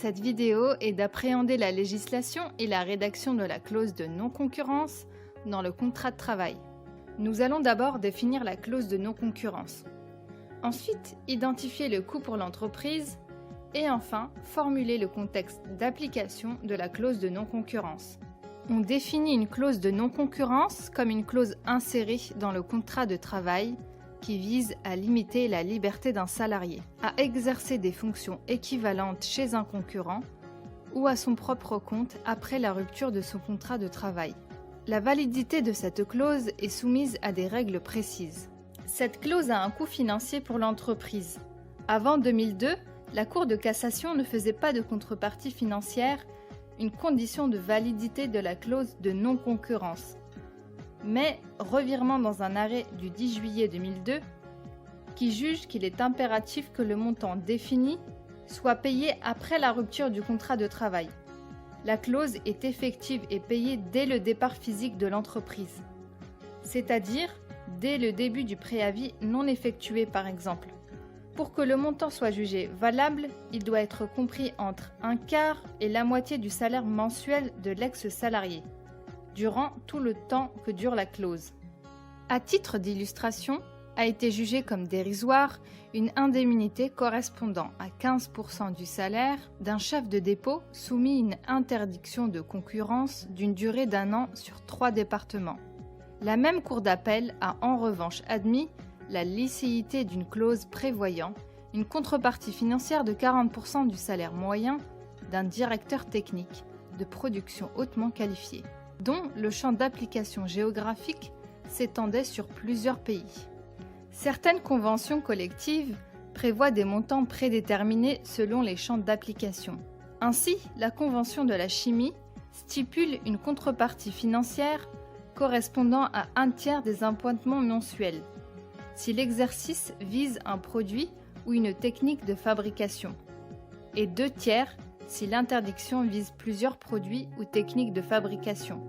Cette vidéo est d'appréhender la législation et la rédaction de la clause de non-concurrence dans le contrat de travail. Nous allons d'abord définir la clause de non-concurrence. Ensuite, identifier le coût pour l'entreprise et enfin, formuler le contexte d'application de la clause de non-concurrence. On définit une clause de non-concurrence comme une clause insérée dans le contrat de travail qui vise à limiter la liberté d'un salarié à exercer des fonctions équivalentes chez un concurrent ou à son propre compte après la rupture de son contrat de travail. La validité de cette clause est soumise à des règles précises. Cette clause a un coût financier pour l'entreprise. Avant 2002, la Cour de cassation ne faisait pas de contrepartie financière une condition de validité de la clause de non-concurrence. Mais revirement dans un arrêt du 10 juillet 2002 qui juge qu'il est impératif que le montant défini soit payé après la rupture du contrat de travail. La clause est effective et payée dès le départ physique de l'entreprise, c'est-à-dire dès le début du préavis non effectué par exemple. Pour que le montant soit jugé valable, il doit être compris entre un quart et la moitié du salaire mensuel de l'ex-salarié, durant tout le temps que dure la clause. À titre d'illustration, a été jugée comme dérisoire une indemnité correspondant à 15% du salaire d'un chef de dépôt soumis à une interdiction de concurrence d'une durée d'1 an sur 3 départements. La même cour d'appel a en revanche admis la licéité d'une clause prévoyant une contrepartie financière de 40% du salaire moyen d'un directeur technique de production hautement qualifié, dont le champ d'application géographique s'étendait sur plusieurs pays. Certaines conventions collectives prévoient des montants prédéterminés selon les champs d'application. Ainsi, la Convention de la chimie stipule une contrepartie financière correspondant à 1/3 des appointements mensuels, si l'exercice vise un produit ou une technique de fabrication, et 2/3 si l'interdiction vise plusieurs produits ou techniques de fabrication.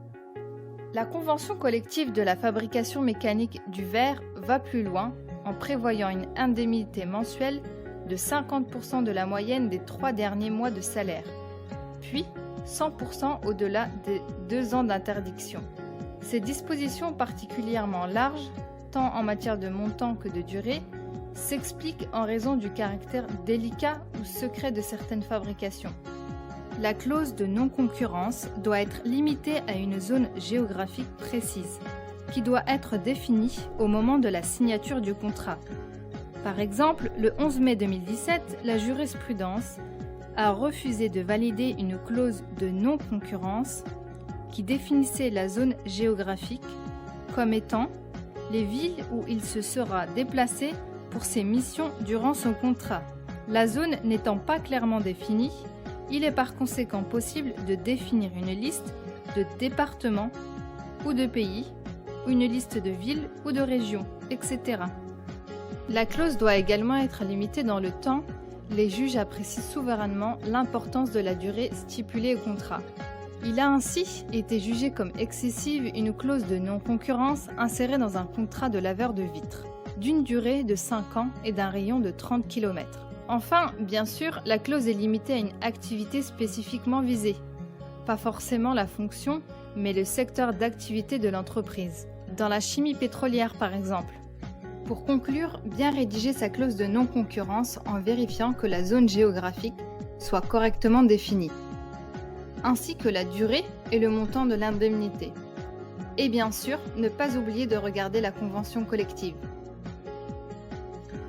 La Convention collective de la fabrication mécanique du verre va plus loin en prévoyant une indemnité mensuelle de 50% de la moyenne des 3 derniers mois de salaire, puis 100% au-delà des 2 ans d'interdiction. Ces dispositions particulièrement larges, tant en matière de montant que de durée, s'expliquent en raison du caractère délicat ou secret de certaines fabrications. La clause de non-concurrence doit être limitée à une zone géographique précise, qui doit être définie au moment de la signature du contrat. Par exemple, le 11 mai 2017, la jurisprudence a refusé de valider une clause de non-concurrence qui définissait la zone géographique comme étant les villes où il se sera déplacé pour ses missions durant son contrat. La zone n'étant pas clairement définie, il est par conséquent possible de définir une liste de départements ou de pays, ou une liste de villes ou de régions, etc. La clause doit également être limitée dans le temps. Les juges apprécient souverainement l'importance de la durée stipulée au contrat. Il a ainsi été jugé comme excessive une clause de non-concurrence insérée dans un contrat de laveur de vitres, d'une durée de 5 ans et d'un rayon de 30 km. Enfin, bien sûr, la clause est limitée à une activité spécifiquement visée, pas forcément la fonction, mais le secteur d'activité de l'entreprise, dans la chimie pétrolière par exemple. Pour conclure, bien rédiger sa clause de non-concurrence en vérifiant que la zone géographique soit correctement définie, ainsi que la durée et le montant de l'indemnité. Et bien sûr, ne pas oublier de regarder la convention collective.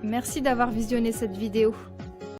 Merci d'avoir visionné cette vidéo.